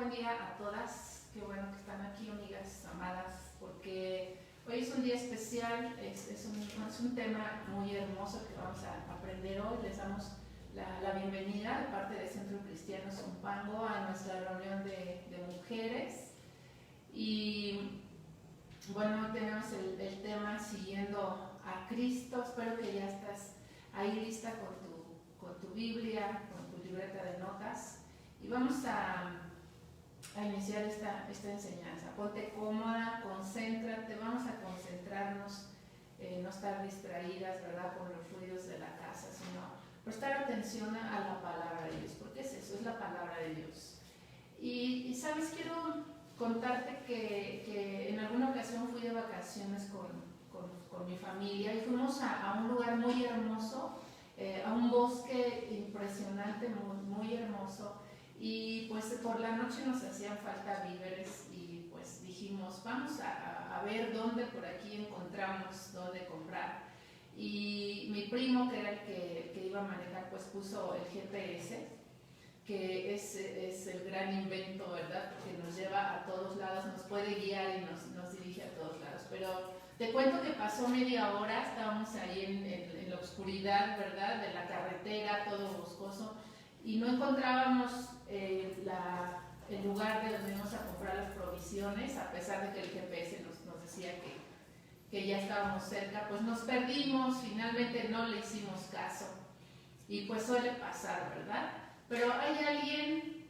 buen día a todas. Qué bueno que están aquí, amigas amadas, porque hoy es un día especial, es un tema muy hermoso que vamos a aprender hoy. Les damos la bienvenida de parte del Centro Cristiano Zumpango a nuestra reunión de mujeres. Y bueno, tenemos el tema siguiendo a Cristo. Espero que ya estás ahí lista con tu Biblia, con tu libreta de notas. Y vamos a iniciar esta enseñanza. Ponte cómoda, concéntrate, vamos a concentrarnos, no estar distraídas, ¿verdad?, por los ruidos de la casa, sino prestar atención a la palabra de Dios, porque es eso, es la palabra de Dios. Y sabes, quiero contarte que en alguna ocasión fui de vacaciones con mi familia y fuimos a un lugar muy hermoso, a un bosque impresionante, muy hermoso. Y pues por la noche nos hacían falta víveres y pues dijimos, vamos a ver dónde por aquí encontramos dónde comprar. Y mi primo, que era el que iba a manejar, pues puso el GPS, que es el gran invento, ¿verdad?, porque nos lleva a todos lados, nos puede guiar y nos dirige a todos lados. Pero te cuento que pasó media hora, estábamos ahí en la oscuridad, ¿verdad?, de la carretera, todo boscoso, y no encontrábamos el lugar de donde íbamos a comprar las provisiones, a pesar de que el GPS nos decía que ya estábamos cerca. Pues nos perdimos, finalmente no le hicimos caso, y pues suele pasar, ¿verdad? Pero hay alguien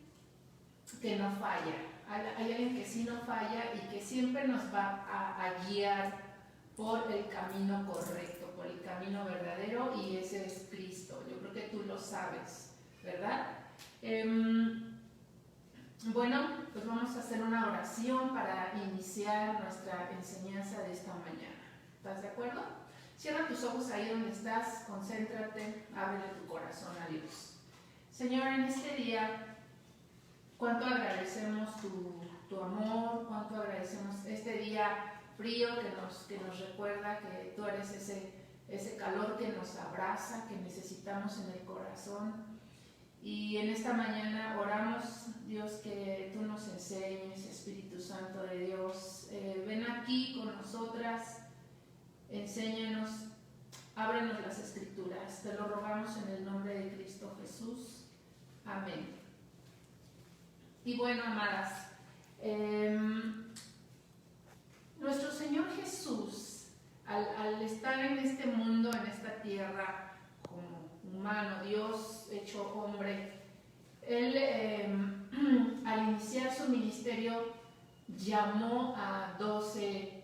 que no falla, hay alguien que sí no falla y que siempre nos va a guiar por el camino correcto, por el camino verdadero, y ese es Cristo. Yo creo que tú lo sabes, ¿verdad? Bueno, pues vamos a hacer una oración para iniciar nuestra enseñanza de esta mañana. ¿Estás de acuerdo? Cierra tus ojos ahí donde estás, concéntrate, ábrele tu corazón a Dios. Señor, en este día, cuánto agradecemos tu amor, cuánto agradecemos este día frío que nos recuerda que tú eres ese calor que nos abraza, que necesitamos en el corazón. Y en esta mañana oramos, Dios, que tú nos enseñes, Espíritu Santo de Dios. Ven aquí con nosotras, enséñanos, ábrenos las Escrituras. Te lo rogamos en el nombre de Cristo Jesús. Amén. Y bueno, amadas, nuestro Señor Jesús, al estar en este mundo, en esta tierra, como humano, Dios hecho hombre, Él al iniciar su ministerio llamó a 12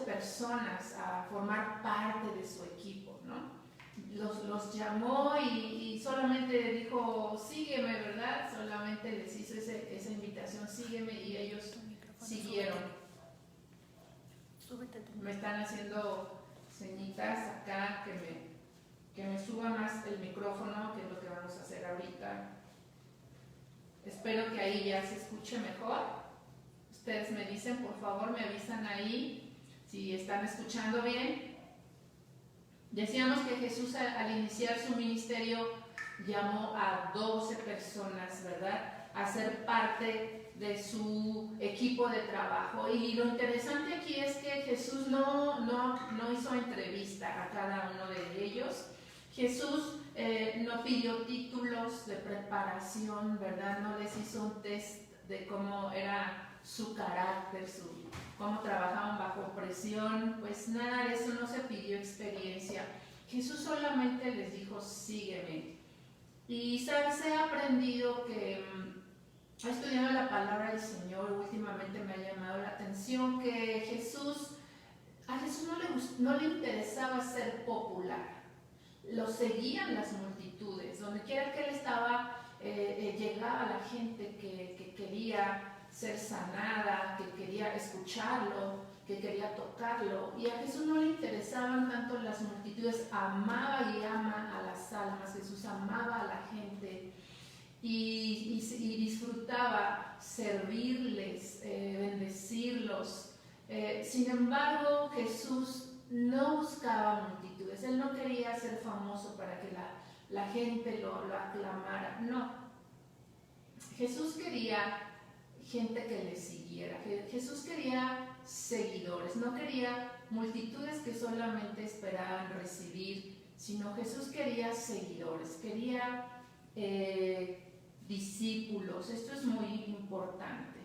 personas a formar parte de su equipo, ¿no? Los llamó y solamente dijo, sígueme, ¿verdad? Solamente les hizo esa invitación, sígueme, y ellos siguieron. Me están haciendo señitas acá que me suba más el micrófono, que es lo que vamos a hacer ahorita. Espero que ahí ya se escuche mejor. Ustedes me dicen, por favor, me avisan ahí si están escuchando bien. Decíamos que Jesús al iniciar su ministerio llamó a 12 personas, ¿verdad?, a ser parte de su equipo de trabajo. Y lo interesante aquí es que Jesús no hizo entrevista a cada uno de ellos. Jesús no pidió títulos de preparación, ¿verdad? No les hizo un test de cómo era su carácter, cómo trabajaban bajo presión. Pues nada de eso, no se pidió experiencia. Jesús solamente les dijo, sígueme. Y sabes, he aprendido que estudiando la palabra del Señor últimamente me ha llamado la atención que a Jesús no le interesaba ser popular. Lo seguían las multitudes, donde quiera que él estaba, llegaba la gente que quería ser sanada, que quería escucharlo, que quería tocarlo. Y a Jesús no le interesaban tanto las multitudes, amaba y ama a las almas. Jesús amaba a la gente y disfrutaba servirles, bendecirlos. Sin embargo, Jesús no buscaba multitudes. Él no quería ser famoso para que la gente lo aclamara. No. Jesús quería gente que le siguiera. Jesús quería seguidores, no quería multitudes que solamente esperaban recibir, sino Jesús quería seguidores, quería discípulos. Esto es muy importante.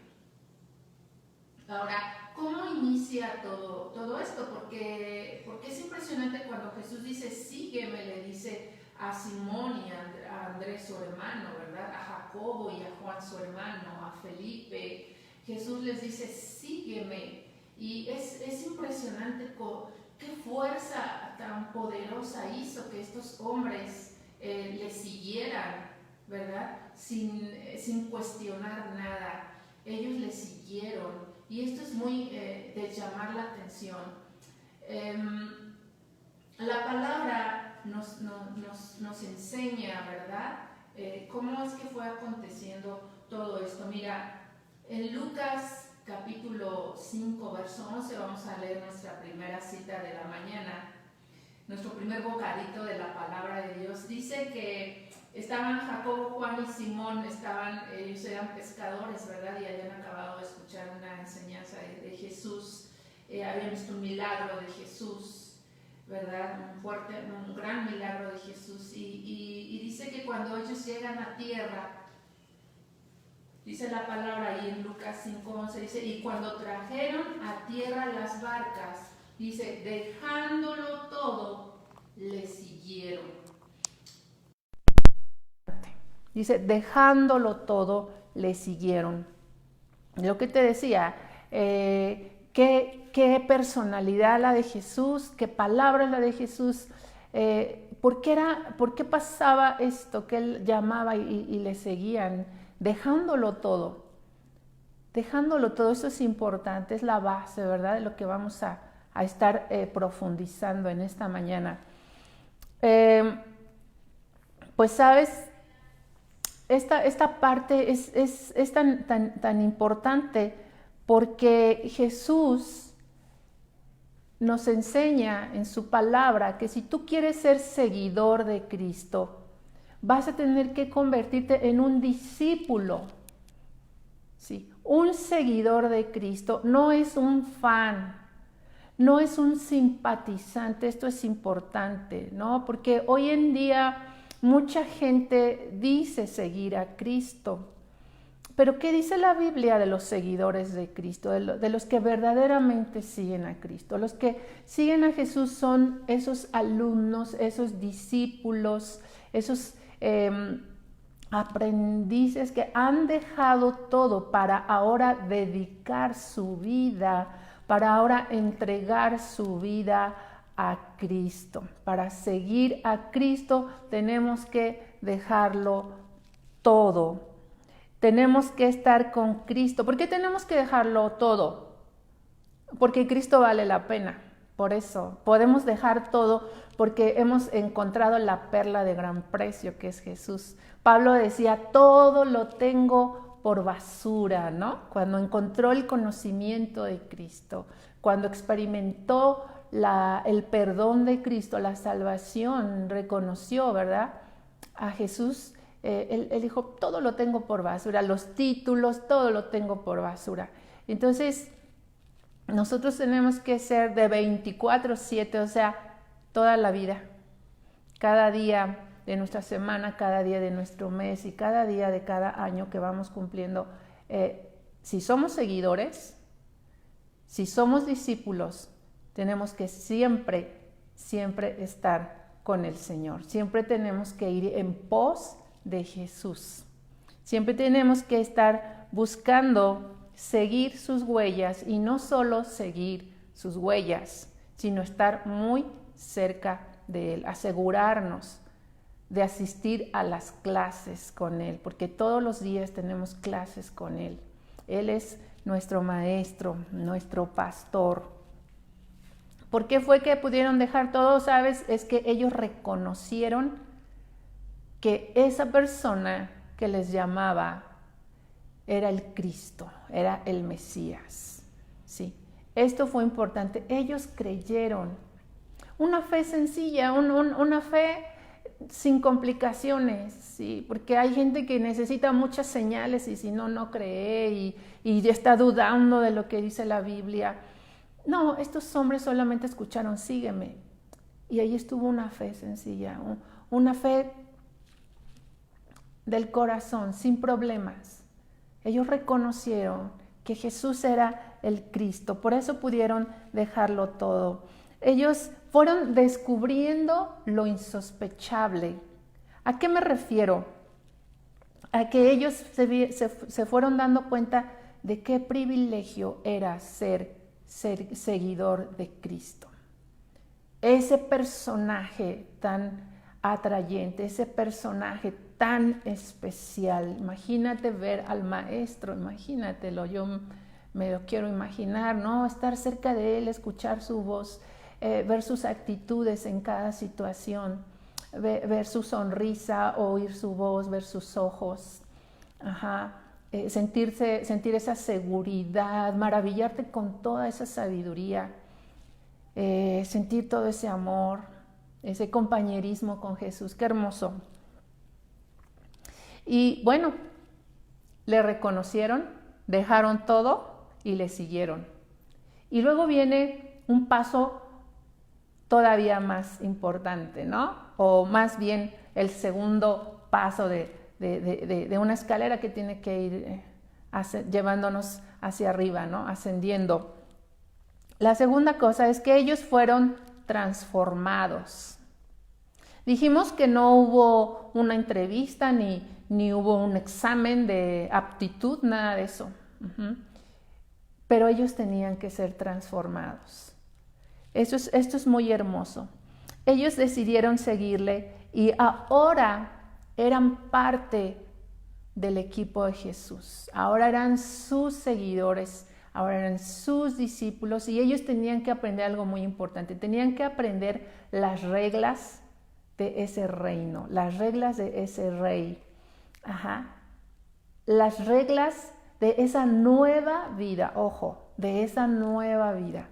Ahora, ¿cómo inicia todo esto? Porque es impresionante cuando Jesús dice, sígueme, le dice a Simón y a Andrés su hermano, ¿verdad? A Jacobo y a Juan su hermano, a Felipe. Jesús les dice, sígueme. Y es impresionante qué fuerza tan poderosa hizo que estos hombres le siguieran, ¿verdad? Sin cuestionar nada. Ellos le siguieron. Y esto es muy de llamar la atención. La palabra nos enseña, ¿verdad? ¿Cómo es que fue aconteciendo todo esto? Mira, en Lucas capítulo 5, verso 11, vamos a leer nuestra primera cita de la mañana, nuestro primer bocadito de la palabra de Dios. Dice que estaban Jacobo, Juan y Simón, ellos eran pescadores, ¿verdad? Y habían acabado de escuchar una enseñanza de Jesús, habían visto un milagro de Jesús, ¿verdad? Un gran milagro de Jesús. Y dice que cuando ellos llegan a tierra, dice la palabra ahí en Lucas 5:11, dice, y cuando trajeron a tierra las barcas, dice, dejándolo todo, le siguieron. Dice, dejándolo todo, le siguieron. Lo que te decía, qué personalidad la de Jesús, qué palabra la de Jesús. ¿Por qué pasaba esto? Que él llamaba y le seguían, dejándolo todo. Dejándolo todo, eso es importante, es la base, ¿verdad? De lo que vamos a estar profundizando en esta mañana. Pues sabes, esta parte es tan importante porque Jesús nos enseña en su palabra que si tú quieres ser seguidor de Cristo, vas a tener que convertirte en un discípulo. Sí, un seguidor de Cristo no es un fan, no es un simpatizante. Esto es importante, ¿no? Porque hoy en día mucha gente dice seguir a Cristo, pero ¿qué dice la Biblia de los seguidores de Cristo, de los que verdaderamente siguen a Cristo? Los que siguen a Jesús son esos alumnos, esos discípulos, esos aprendices que han dejado todo para ahora dedicar su vida, para ahora entregar su vida a Cristo. Para seguir a Cristo tenemos que dejarlo todo. Tenemos que estar con Cristo. ¿Por qué tenemos que dejarlo todo? Porque Cristo vale la pena. Por eso podemos dejar todo porque hemos encontrado la perla de gran precio que es Jesús. Pablo decía, todo lo tengo por basura, ¿no? Cuando encontró el conocimiento de Cristo, cuando experimentó el perdón de Cristo, la salvación, reconoció, ¿verdad? A Jesús, él dijo, todo lo tengo por basura, los títulos, todo lo tengo por basura. Entonces, nosotros tenemos que ser de 24/7, o sea, toda la vida, cada día de nuestra semana, cada día de nuestro mes y cada día de cada año que vamos cumpliendo. Si somos seguidores, si somos discípulos, tenemos que siempre estar con el Señor. Siempre tenemos que ir en pos de Jesús. Siempre tenemos que estar buscando seguir sus huellas y no solo seguir sus huellas, sino estar muy cerca de Él, asegurarnos de asistir a las clases con Él, porque todos los días tenemos clases con Él. Él es nuestro maestro, nuestro pastor. ¿Por qué fue que pudieron dejar todo? ¿Sabes? Es que ellos reconocieron que esa persona que les llamaba era el Cristo, era el Mesías. ¿Sí? Esto fue importante. Ellos creyeron. Una fe sencilla, una fe sin complicaciones, ¿sí? Porque hay gente que necesita muchas señales y si no, no cree y está dudando de lo que dice la Biblia. No, estos hombres solamente escucharon, sígueme. Y ahí estuvo una fe sencilla, una fe del corazón, sin problemas. Ellos reconocieron que Jesús era el Cristo, por eso pudieron dejarlo todo. Ellos fueron descubriendo lo insospechable. ¿A qué me refiero? A que ellos se fueron dando cuenta de qué privilegio era ser seguidor de Cristo. Ese personaje tan atrayente, ese personaje tan especial. Imagínate ver al maestro, imagínatelo, yo me lo quiero imaginar, ¿no? Estar cerca de él, escuchar su voz, ver sus actitudes en cada situación, ver su sonrisa, oír su voz, ver sus ojos, sentir esa seguridad, maravillarte con toda esa sabiduría, sentir todo ese amor, ese compañerismo con Jesús, qué hermoso. Y bueno, le reconocieron, dejaron todo y le siguieron. Y luego viene un paso todavía más importante, ¿no? O más bien el segundo paso de una escalera que tiene que ir llevándonos hacia arriba, ¿no? Ascendiendo. La segunda cosa es que ellos fueron transformados. Dijimos que no hubo una entrevista ni hubo un examen de aptitud, nada de eso. Pero ellos tenían que ser transformados. Esto es muy hermoso. Ellos decidieron seguirle y ahora eran parte del equipo de Jesús. Ahora eran sus seguidores, ahora eran sus discípulos y ellos tenían que aprender algo muy importante. Tenían que aprender las reglas de ese reino, las reglas de ese rey. Las reglas de esa nueva vida, ojo, de esa nueva vida.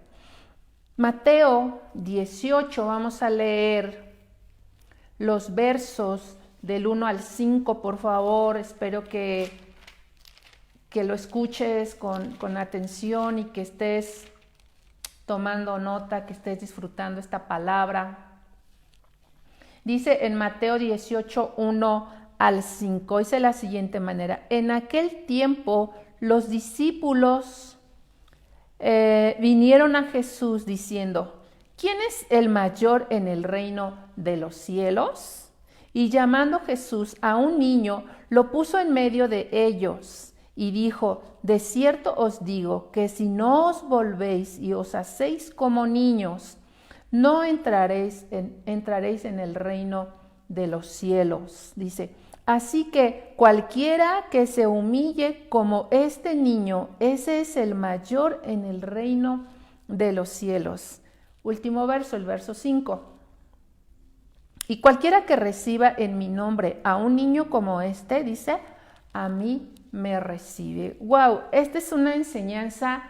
Mateo 18, vamos a leer los versos del 1 al 5, por favor. Espero que lo escuches con atención y que estés tomando nota, que estés disfrutando esta palabra. Dice en Mateo 18, 1 al 5, dice de la siguiente manera: en aquel tiempo los discípulos vinieron a Jesús diciendo: ¿quién es el mayor en el reino de los cielos? Y llamando Jesús a un niño, lo puso en medio de ellos y dijo: de cierto os digo que si no os volvéis y os hacéis como niños, no entraréis en el reino de los cielos. Dice: así que cualquiera que se humille como este niño, ese es el mayor en el reino de los cielos. Último verso, el verso 5. Y cualquiera que reciba en mi nombre a un niño como este, dice, a mí me recibe. ¡Wow! Esta es una enseñanza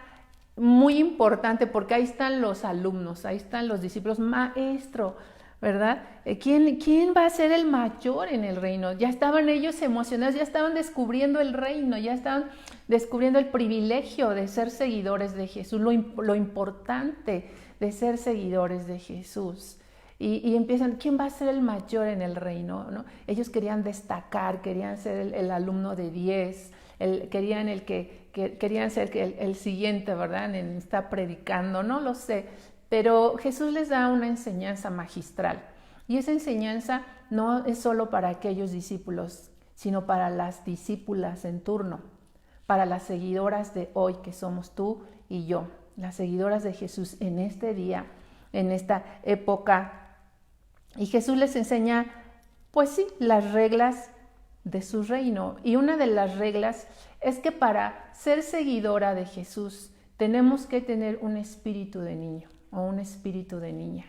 muy importante porque ahí están los alumnos, ahí están los discípulos. Maestro, ¿verdad? ¿Quién va a ser el mayor en el reino? Ya estaban ellos emocionados, ya estaban descubriendo el reino, ya estaban descubriendo el privilegio de ser seguidores de Jesús, lo importante de ser seguidores de Jesús. Y empiezan, ¿quién va a ser el mayor en el reino? ¿No? Ellos querían destacar, querían ser el alumno de 10, querían ser el siguiente, ¿verdad? Está predicando, no lo sé. Pero Jesús les da una enseñanza magistral. Y esa enseñanza no es solo para aquellos discípulos, sino para las discípulas en turno, para las seguidoras de hoy, que somos tú y yo, las seguidoras de Jesús en este día, en esta época. Y Jesús les enseña, pues sí, las reglas de su reino. Y una de las reglas es que para ser seguidora de Jesús tenemos que tener un espíritu de niño o un espíritu de niña.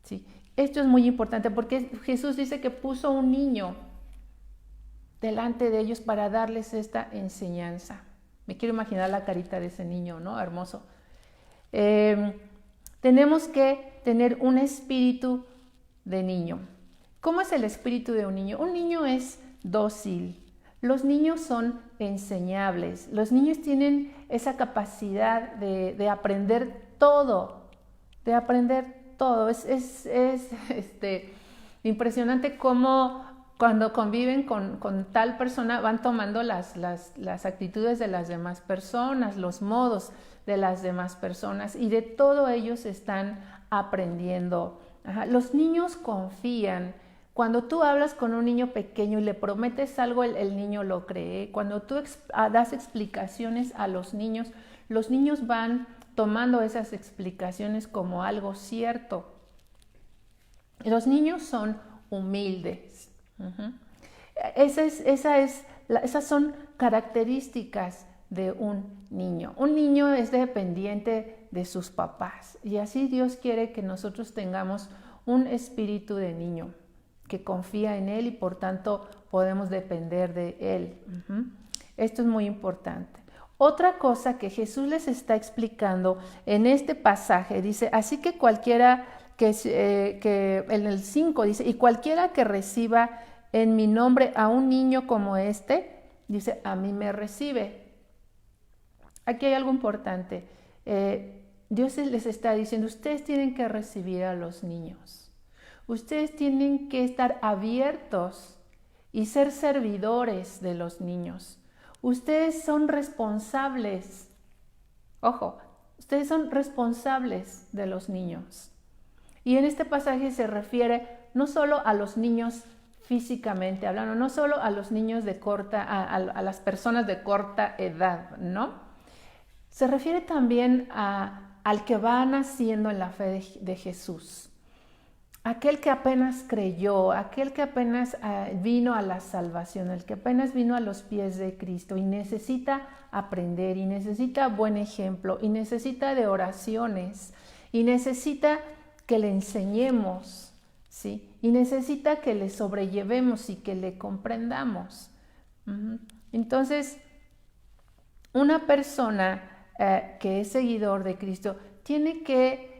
¿Sí? Esto es muy importante porque Jesús dice que puso un niño delante de ellos para darles esta enseñanza. Me quiero imaginar la carita de ese niño, ¿no? Hermoso. Tenemos que tener un espíritu de niño. ¿Cómo es el espíritu de un niño? Un niño es dócil. Los niños son enseñables. Los niños tienen esa capacidad de aprender todo, de aprender todo. Es impresionante cómo cuando conviven con tal persona van tomando las actitudes de las demás personas, los modos de las demás personas, y de todo ellos están aprendiendo. Los niños confían. Cuando tú hablas con un niño pequeño y le prometes algo, el niño lo cree. Cuando tú das explicaciones a los niños van tomando esas explicaciones como algo cierto. Los niños son humildes. Esas son características de un niño. Un niño es dependiente de sus papás, y así Dios quiere que nosotros tengamos un espíritu de niño que confía en Él, y por tanto podemos depender de Él. Esto es muy importante. Otra cosa que Jesús les está explicando en este pasaje, dice, así que cualquiera que en el 5 dice, y cualquiera que reciba en mi nombre a un niño como este, dice, a mí me recibe. Aquí hay algo importante. Dios les está diciendo, ustedes tienen que recibir a los niños. Ustedes tienen que estar abiertos y ser servidores de los niños. Ustedes son responsables. Ojo, ustedes son responsables de los niños. Y en este pasaje se refiere no solo a los niños físicamente hablando, no solo a los niños a las personas de corta edad, ¿no? Se refiere también al que va naciendo en la fe de Jesús. Aquel que apenas creyó, aquel que apenas vino a la salvación, el que apenas vino a los pies de Cristo y necesita aprender, y necesita buen ejemplo, y necesita de oraciones, y necesita que le enseñemos, ¿sí? Y necesita que le sobrellevemos y que le comprendamos. Entonces, una persona que es seguidor de Cristo tiene que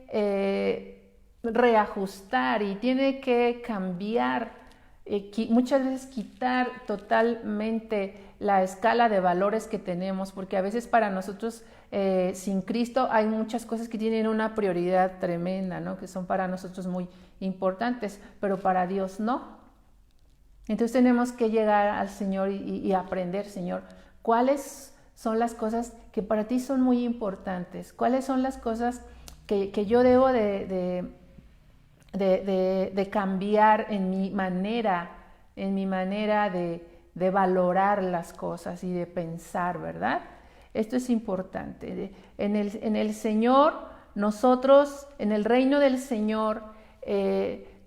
reajustar y tiene que cambiar, muchas veces quitar totalmente la escala de valores que tenemos, porque a veces para nosotros sin Cristo hay muchas cosas que tienen una prioridad tremenda, ¿no? Que son para nosotros muy importantes, pero para Dios no. Entonces tenemos que llegar al Señor y aprender, Señor, cuáles son las cosas que para ti son muy importantes, cuáles son las cosas que yo debo de cambiar en mi manera de valorar las cosas y de pensar, ¿verdad? Esto es importante. En el Señor, nosotros, en el reino del Señor,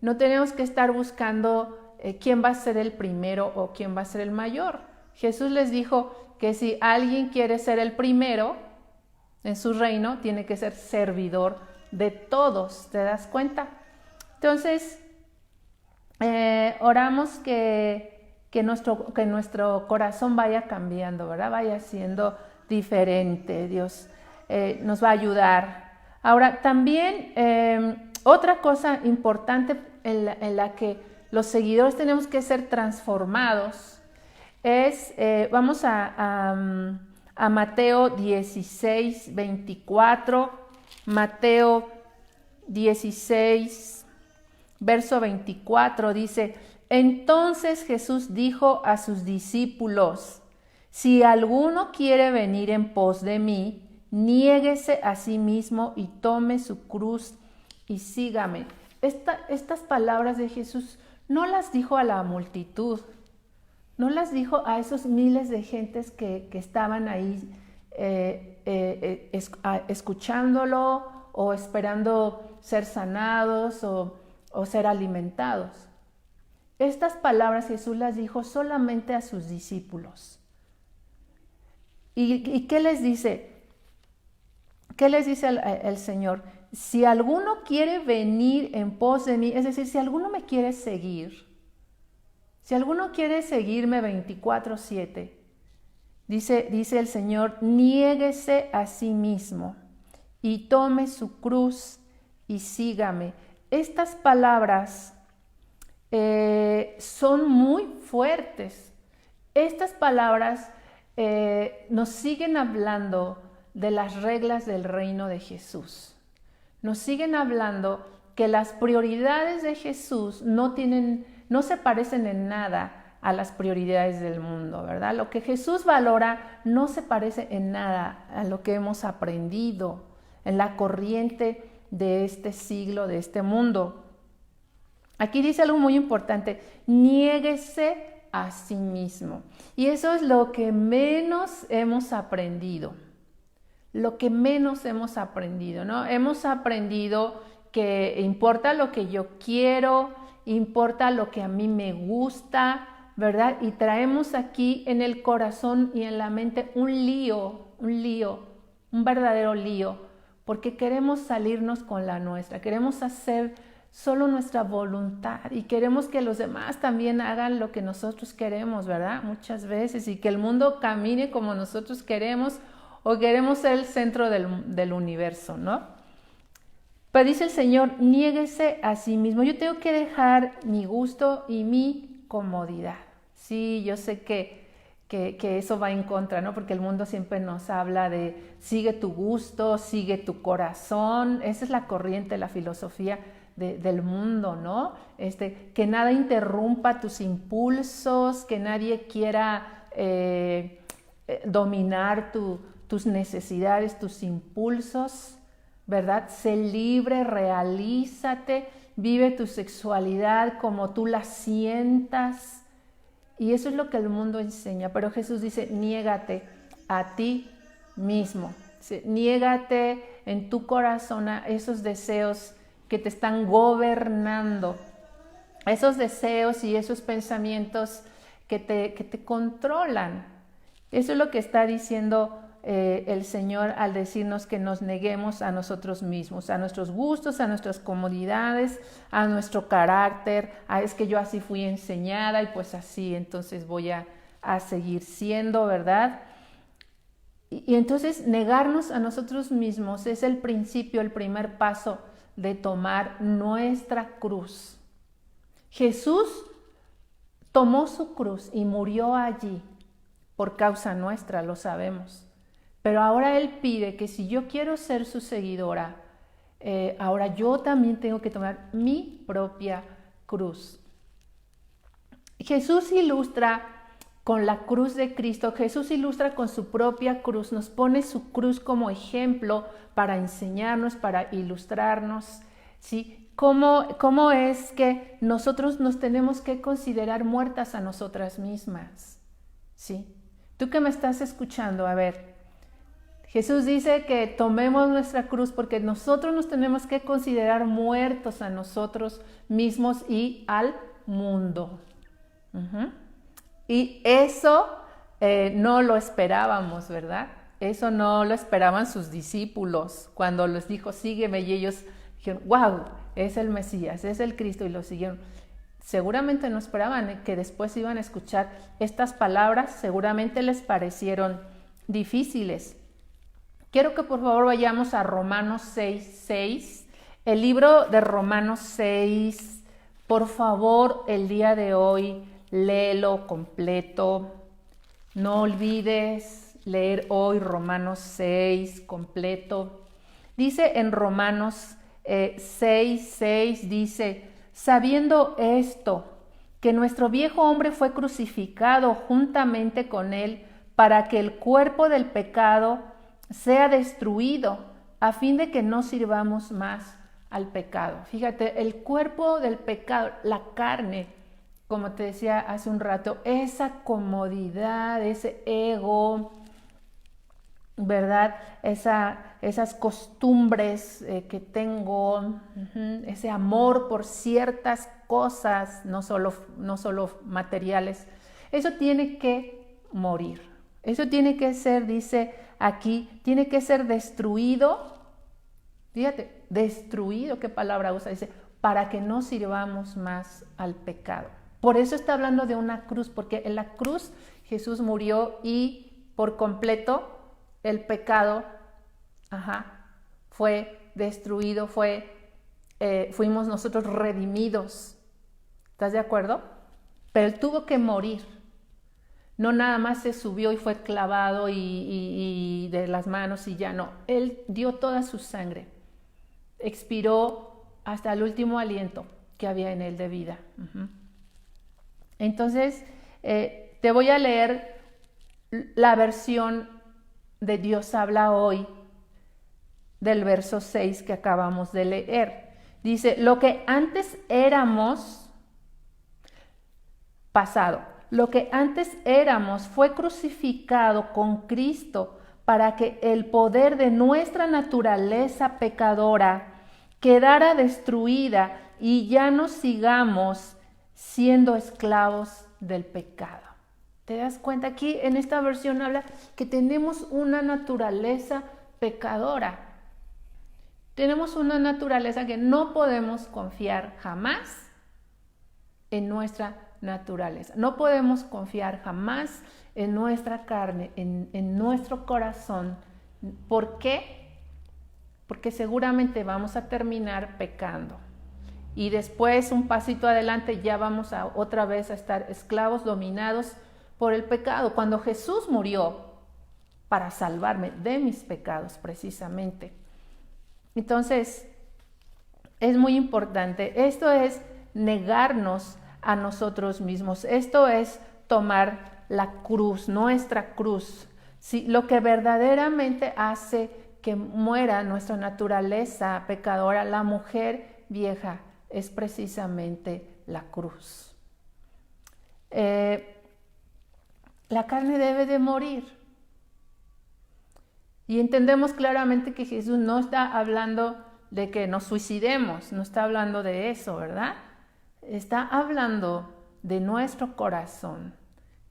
no tenemos que estar buscando quién va a ser el primero o quién va a ser el mayor. Jesús les dijo que si alguien quiere ser el primero en su reino, tiene que ser servidor de todos. ¿Te das cuenta? Entonces, oramos que nuestro corazón vaya cambiando, ¿verdad? Vaya siendo diferente. Dios nos va a ayudar. Ahora, también otra cosa importante en la que los seguidores tenemos que ser transformados es, vamos a Mateo 16, 24, Mateo 16, verso 24 dice, entonces Jesús dijo a sus discípulos, si alguno quiere venir en pos de mí, niéguese a sí mismo y tome su cruz y sígame. Estas palabras de Jesús no las dijo a la multitud, no las dijo a esos miles de gentes que estaban ahí escuchándolo o esperando ser sanados o ser alimentados. Estas palabras Jesús las dijo solamente a sus discípulos. ¿Y qué les dice? ¿Qué les dice el Señor? Si alguno quiere venir en pos de mí, es decir, si alguno me quiere seguir, si alguno quiere seguirme 24/7, dice el Señor, niéguese a sí mismo y tome su cruz y sígame. Estas palabras son muy fuertes. Estas palabras nos siguen hablando de las reglas del reino de Jesús. Nos siguen hablando que las prioridades de Jesús no se parecen en nada a las prioridades del mundo, ¿verdad? Lo que Jesús valora no se parece en nada a lo que hemos aprendido en la corriente de este siglo, de este mundo. Aquí dice algo muy importante: niéguese a sí mismo. Y eso es lo que menos hemos aprendido. Lo que menos hemos aprendido, ¿no? Hemos aprendido que importa lo que yo quiero, importa lo que a mí me gusta, ¿verdad? Y traemos aquí en el corazón y en la mente un verdadero lío, porque queremos salirnos con la nuestra, queremos hacer solo nuestra voluntad y queremos que los demás también hagan lo que nosotros queremos, ¿verdad? Muchas veces, y que el mundo camine como nosotros queremos, o queremos ser el centro del universo, ¿no? Pero dice el Señor: niéguese a sí mismo. Yo tengo que dejar mi gusto y mi comodidad. Sí, yo sé que eso va en contra, ¿no? Porque el mundo siempre nos habla de sigue tu gusto, sigue tu corazón. Esa es la corriente, la filosofía del mundo, ¿no? Que nada interrumpa tus impulsos, que nadie quiera dominar tus necesidades, tus impulsos, ¿verdad? Sé libre, realízate, vive tu sexualidad como tú la sientas. Y eso es lo que el mundo enseña. Pero Jesús dice: niégate a ti mismo. Niégate en tu corazón a esos deseos que te están gobernando, esos deseos y esos pensamientos que te controlan. Eso es lo que está diciendo el Señor al decirnos que nos neguemos a nosotros mismos, a nuestros gustos, a nuestras comodidades, a nuestro carácter. Es que yo así fui enseñada y pues así entonces voy a seguir siendo, ¿verdad? Y entonces negarnos a nosotros mismos es el principio, el primer paso de tomar nuestra cruz. Jesús tomó su cruz y murió allí por causa nuestra, lo sabemos. Pero ahora Él pide que si yo quiero ser su seguidora, ahora yo también tengo que tomar mi propia cruz. Jesús ilustra con la cruz de Cristo, Jesús ilustra con su propia cruz, nos pone su cruz como ejemplo para enseñarnos, para ilustrarnos, ¿sí? ¿Cómo es que nosotros nos tenemos que considerar muertas a nosotras mismas? ¿Sí? Tú que me estás escuchando, a ver, Jesús dice que tomemos nuestra cruz porque nosotros nos tenemos que considerar muertos a nosotros mismos y al mundo. Y eso no lo esperábamos, ¿verdad? Eso no lo esperaban sus discípulos cuando les dijo: sígueme, y ellos dijeron: wow, es el Mesías, es el Cristo, y lo siguieron. Seguramente no esperaban que después iban a escuchar estas palabras, seguramente les parecieron difíciles. Quiero que por favor vayamos a Romanos 6:6, el libro de Romanos 6, por favor, el día de hoy, léelo completo. No olvides leer hoy Romanos 6 completo. Dice en Romanos 6:6, dice: sabiendo esto, que nuestro viejo hombre fue crucificado juntamente con él, para que el cuerpo del pecado sea destruido, a fin de que no sirvamos más al pecado. Fíjate, el cuerpo del pecado, la carne, como te decía hace un rato, esa comodidad, ese ego, ¿verdad? Esas costumbres que tengo, ese amor por ciertas cosas, no solo materiales, eso tiene que morir. Eso tiene que ser, dice aquí, tiene que ser destruido. Fíjate, destruido, ¿qué palabra usa? Dice, para que no sirvamos más al pecado. Por eso está hablando de una cruz, porque en la cruz Jesús murió y por completo el pecado fue destruido, fuimos nosotros redimidos. ¿Estás de acuerdo? Pero Él tuvo que morir. No nada más se subió y fue clavado y de las manos y ya no. Él dio toda su sangre. Expiró hasta el último aliento que había en él de vida. Entonces, te voy a leer la versión de Dios habla hoy del verso 6 que acabamos de leer. Dice, lo que antes éramos, pasado, lo que antes éramos fue crucificado con Cristo para que el poder de nuestra naturaleza pecadora quedara destruida y ya no sigamos siendo esclavos del pecado. ¿Te das cuenta? Aquí en esta versión habla que tenemos una naturaleza pecadora. Tenemos una naturaleza que no podemos confiar jamás en nuestra naturaleza. No podemos confiar jamás en nuestra carne, en nuestro corazón. ¿Por qué? Porque seguramente vamos a terminar pecando. Y después, un pasito adelante, ya vamos a otra vez a estar esclavos, dominados por el pecado. Cuando Jesús murió para salvarme de mis pecados, precisamente. Entonces, es muy importante. Esto es negarnos a nosotros mismos. Esto es tomar la cruz, nuestra cruz. Sí, lo que verdaderamente hace que muera nuestra naturaleza pecadora, la mujer vieja, es precisamente la cruz. La carne debe de morir. Y entendemos claramente que Jesús no está hablando de que nos suicidemos, no está hablando de eso, ¿verdad? Está hablando de nuestro corazón,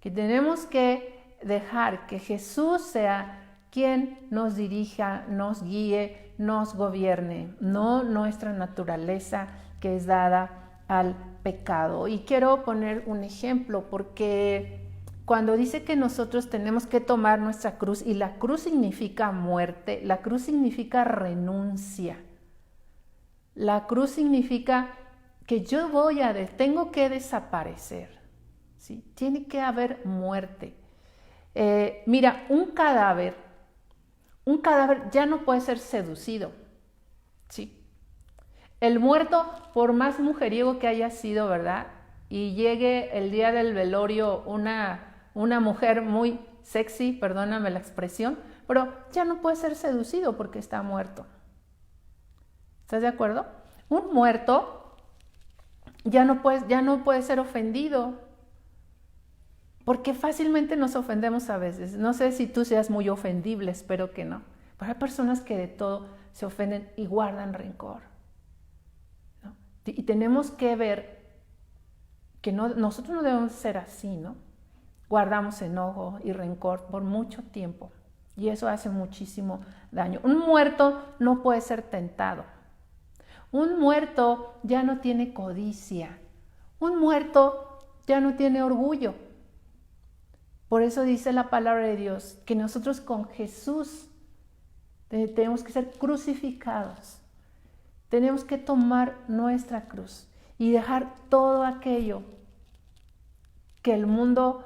que tenemos que dejar que Jesús sea quien nos dirija, nos guíe, nos gobierne, no nuestra naturaleza que es dada al pecado. Y quiero poner un ejemplo, porque cuando dice que nosotros tenemos que tomar nuestra cruz, y la cruz significa muerte, la cruz significa renuncia, la cruz significa que yo tengo que desaparecer, ¿sí? Tiene que haber muerte. Mira, un cadáver ya no puede ser seducido, ¿sí? El muerto, por más mujeriego que haya sido, ¿verdad? Y llegue el día del velorio una mujer muy sexy, perdóname la expresión, pero ya no puede ser seducido porque está muerto. ¿Estás de acuerdo? Un muerto ya no puede ser ofendido, porque fácilmente nos ofendemos a veces. No sé si tú seas muy ofendible, espero que no. Pero hay personas que de todo se ofenden y guardan rencor, ¿no? Y tenemos que ver que nosotros no debemos ser así, ¿no? Guardamos enojo y rencor por mucho tiempo y eso hace muchísimo daño. Un muerto no puede ser tentado. Un muerto ya no tiene codicia. Un muerto ya no tiene orgullo. Por eso dice la palabra de Dios que nosotros con Jesús tenemos que ser crucificados. Tenemos que tomar nuestra cruz y dejar todo aquello que el mundo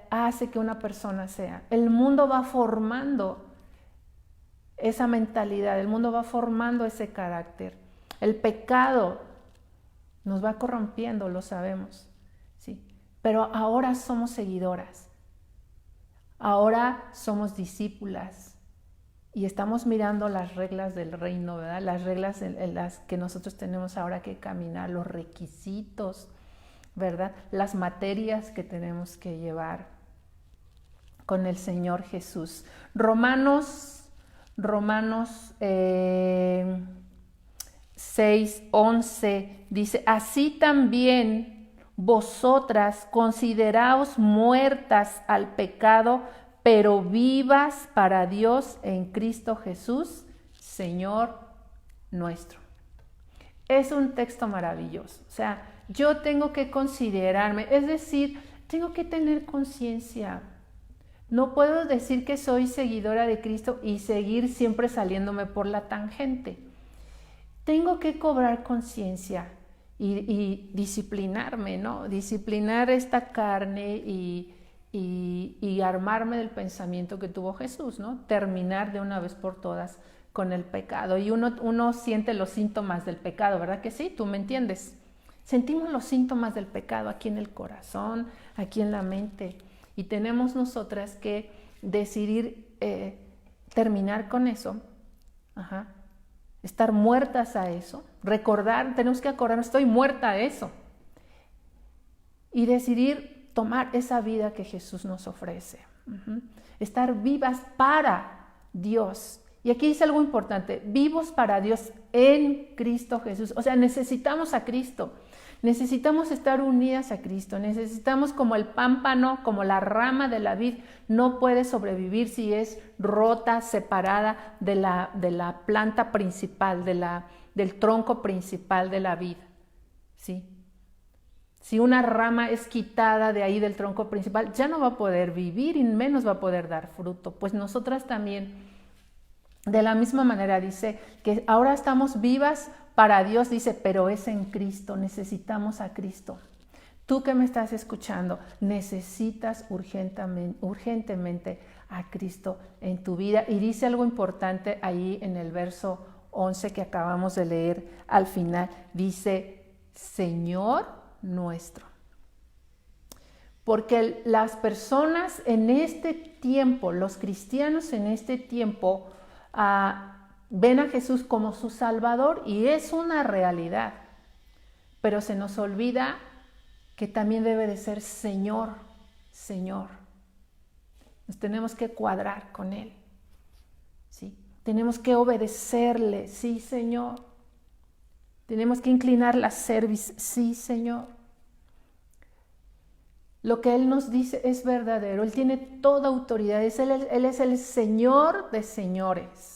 hace que una persona sea. El mundo va formando esa mentalidad, el mundo va formando ese carácter. El pecado nos va corrompiendo, lo sabemos, ¿sí? Pero ahora somos seguidoras, ahora somos discípulas y estamos mirando las reglas del reino, ¿verdad? Las reglas en las que nosotros tenemos ahora que caminar, los requisitos, ¿verdad? Las materias que tenemos que llevar con el Señor Jesús. Romanos 6:11 dice, así también vosotras consideraos muertas al pecado, pero vivas para Dios en Cristo Jesús, Señor nuestro. Es un texto maravilloso. O sea, yo tengo que considerarme, es decir, tengo que tener conciencia. No puedo decir que soy seguidora de Cristo y seguir siempre saliéndome por la tangente. Tengo que cobrar conciencia y disciplinarme, ¿no? Disciplinar esta carne y armarme del pensamiento que tuvo Jesús, ¿no? Terminar de una vez por todas con el pecado. Y uno siente los síntomas del pecado, ¿verdad que sí? ¿Tú me entiendes? Sentimos los síntomas del pecado aquí en el corazón, aquí en la mente. Y tenemos nosotras que decidir terminar con eso, estar muertas a eso, tenemos que acordarnos, estoy muerta a eso. Y decidir tomar esa vida que Jesús nos ofrece. Estar vivas para Dios. Y aquí dice algo importante, vivos para Dios en Cristo Jesús. O sea, necesitamos a Cristo. Necesitamos estar unidas a Cristo, necesitamos como el pámpano, como la rama de la vid, no puede sobrevivir si es rota, separada de la planta principal, del tronco principal de la vid. ¿Sí? Si una rama es quitada de ahí del tronco principal, ya no va a poder vivir y menos va a poder dar fruto. Pues nosotras también, de la misma manera, dice que ahora estamos vivas para Dios, dice, pero es en Cristo, necesitamos a Cristo. Tú que me estás escuchando, necesitas urgentemente a Cristo en tu vida. Y dice algo importante ahí en el verso 11 que acabamos de leer al final, dice, Señor nuestro. Porque las personas en este tiempo, los cristianos en este tiempo, ven a Jesús como su Salvador y es una realidad, pero se nos olvida que también debe de ser Señor, Señor. Nos tenemos que cuadrar con Él, ¿sí? Tenemos que obedecerle, sí, Señor. Tenemos que inclinar la cerviz, sí, Señor. Lo que Él nos dice es verdadero, Él tiene toda autoridad, Él es el Señor de señores.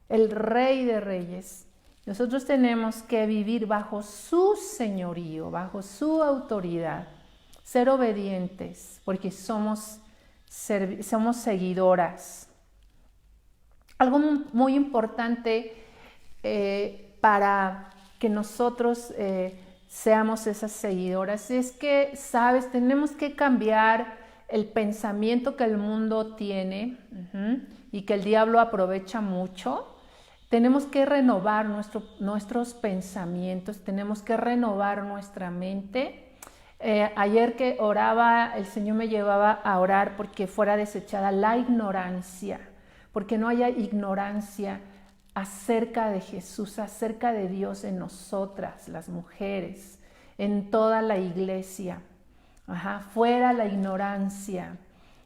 El Rey de Reyes. Nosotros tenemos que vivir bajo su señorío, bajo su autoridad, ser obedientes, porque somos seguidoras. Algo muy importante para que nosotros seamos esas seguidoras es que, sabes, tenemos que cambiar el pensamiento que el mundo tiene y que el diablo aprovecha mucho. Tenemos que renovar nuestros pensamientos, tenemos que renovar nuestra mente. Ayer que oraba, el Señor me llevaba a orar porque fuera desechada la ignorancia, porque no haya ignorancia acerca de Jesús, acerca de Dios en nosotras, las mujeres, en toda la iglesia. Fuera la ignorancia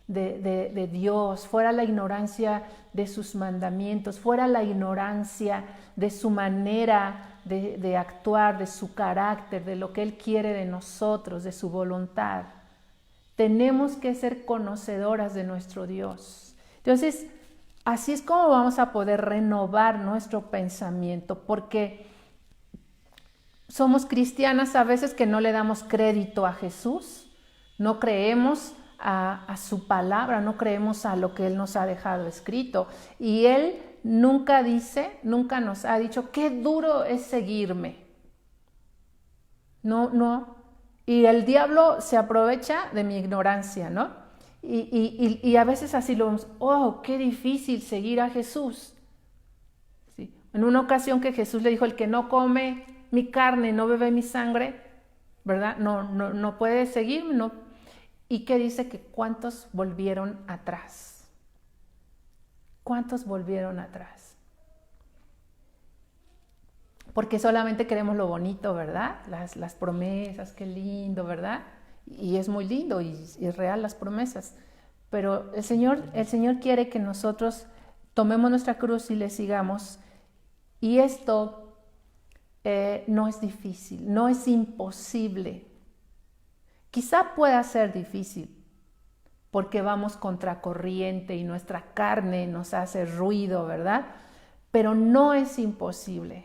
de Dios, fuera la ignorancia de sus mandamientos, fuera la ignorancia de su manera de actuar, de su carácter, de lo que Él quiere de nosotros, de su voluntad. Tenemos que ser conocedoras de nuestro Dios. Entonces, así es como vamos a poder renovar nuestro pensamiento, porque somos cristianas a veces que no le damos crédito a Jesús, no creemos a su palabra, no creemos a lo que Él nos ha dejado escrito. Y Él nunca nos ha dicho, qué duro es seguirme. No. Y el diablo se aprovecha de mi ignorancia, ¿no? Y a veces así lo vemos, oh, qué difícil seguir a Jesús. ¿Sí? En una ocasión que Jesús le dijo, el que no come mi carne, no bebe mi sangre, ¿verdad? No puede seguirme, no. ¿Y qué dice? Que ¿cuántos volvieron atrás? ¿Cuántos volvieron atrás? Porque solamente queremos lo bonito, ¿verdad? Las promesas, qué lindo, ¿verdad? Y es muy lindo y es real las promesas. Pero el Señor quiere que nosotros tomemos nuestra cruz y le sigamos. Y esto no es difícil, no es imposible. Quizá pueda ser difícil porque vamos contracorriente y nuestra carne nos hace ruido, ¿verdad? Pero no es imposible.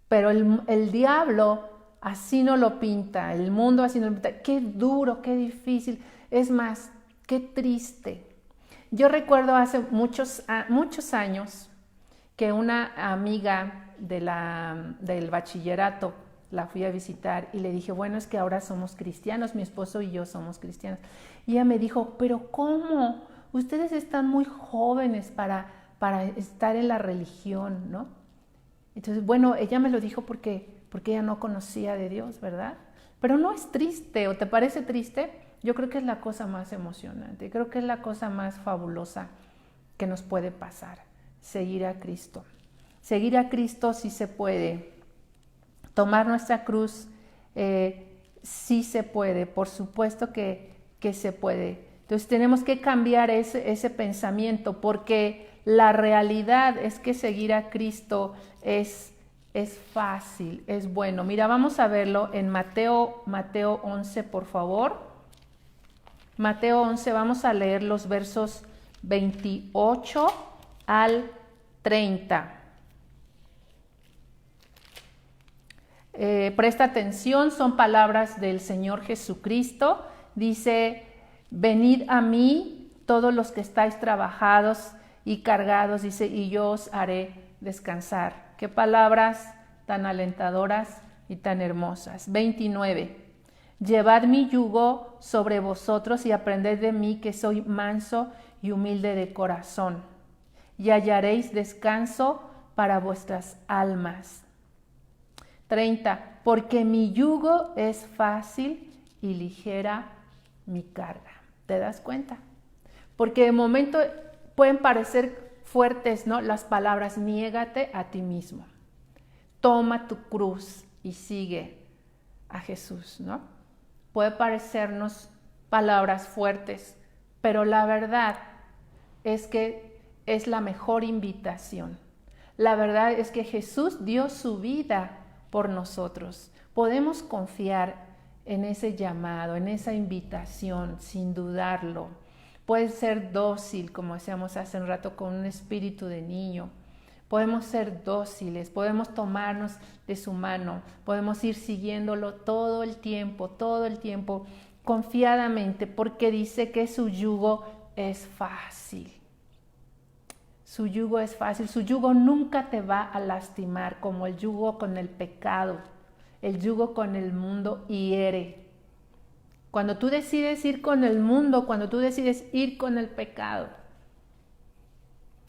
Pero el diablo así no lo pinta, el mundo así no lo pinta. Qué duro, qué difícil. Es más, qué triste. Yo recuerdo hace muchos años que una amiga del bachillerato, la fui a visitar y le dije, bueno, es que ahora somos cristianos, mi esposo y yo somos cristianos. Y ella me dijo, pero ¿cómo? Ustedes están muy jóvenes para estar en la religión, ¿no? Entonces, bueno, ella me lo dijo porque ella no conocía de Dios, ¿verdad? Pero no es triste, ¿o te parece triste? Yo creo que es la cosa más emocionante, creo que es la cosa más fabulosa que nos puede pasar, seguir a Cristo. Seguir a Cristo sí se puede. Tomar nuestra cruz sí se puede, por supuesto que se puede. Entonces tenemos que cambiar ese pensamiento, porque la realidad es que seguir a Cristo es fácil, es bueno. Mira, vamos a verlo en Mateo 11, por favor. Mateo 11, vamos a leer los versos 28 al 30. Presta atención, son palabras del Señor Jesucristo. Dice, venid a mí todos los que estáis trabajados y cargados, dice, y yo os haré descansar. Qué palabras tan alentadoras y tan hermosas. 29. Llevad mi yugo sobre vosotros y aprended de mí, que soy manso y humilde de corazón, y hallaréis descanso para vuestras almas. 30. Porque mi yugo es fácil y ligera mi carga. ¿Te das cuenta? Porque de momento pueden parecer fuertes, ¿no? Las palabras, niégate a ti mismo. Toma tu cruz y sigue a Jesús, ¿no? Puede parecernos palabras fuertes, pero la verdad es que es la mejor invitación. La verdad es que Jesús dio su vida por nosotros. Podemos confiar en ese llamado, en esa invitación, sin dudarlo. Puedes ser dócil, como decíamos hace un rato, con un espíritu de niño. Podemos ser dóciles, podemos tomarnos de su mano, podemos ir siguiéndolo todo el tiempo, confiadamente, porque dice que su yugo es fácil. Su yugo es fácil, su yugo nunca te va a lastimar como el yugo con el pecado, el yugo con el mundo hiere. Cuando tú decides ir con el mundo, cuando tú decides ir con el pecado,